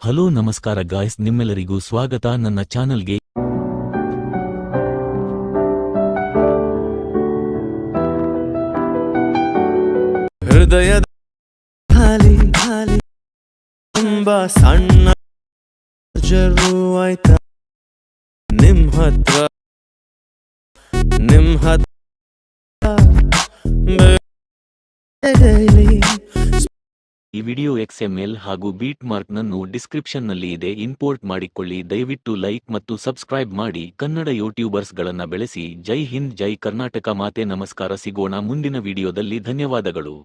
Hello ನಮಸ್ಕಾರ guys, ನಿಮ್ಮೆಲ್ಲರಿಗೂ ಸ್ವಾಗತ ನನ್ನ ಚಾನಲ್ಗೆ. ಹೃದಯದ ಖಾಲಿ ಖಾಲಿ ತುಂಬಾ ಸಣ್ಣ ಜರುವಾಯ್ತ ನಿಮ್ ಹತ್ರ ಈ ವಿಡಿಯೋ XML ಹಾಗೂ ಬೀಟ್ ಮಾರ್ಕ್ ನನ್ನು ಡಿಸ್ಕ್ರಿಪ್ಷನ್ ನಲ್ಲಿ ಇದೆ, ಇಂಪೋರ್ಟ್ ಮಾಡಿಕೊಳ್ಳಿ. ದಯವಿಟ್ಟು ಲೈಕ್ ಮತ್ತು ಸಬ್ಸ್ಕ್ರೈಬ್ ಮಾಡಿ. ಕನ್ನಡ ಯೂಟ್ಯೂಬರ್ಸ್ ಗಳನ್ನ ಬೆಳೆಸಿ. ಜೈ ಹಿಂದ್, ಜೈ ಕರ್ನಾಟಕ ಮಾತೆ. ನಮಸ್ಕಾರ, ಸಿಗೋಣ ಮುಂದಿನ ವಿಡಿಯೋದಲ್ಲಿ. ಧನ್ಯವಾದಗಳು.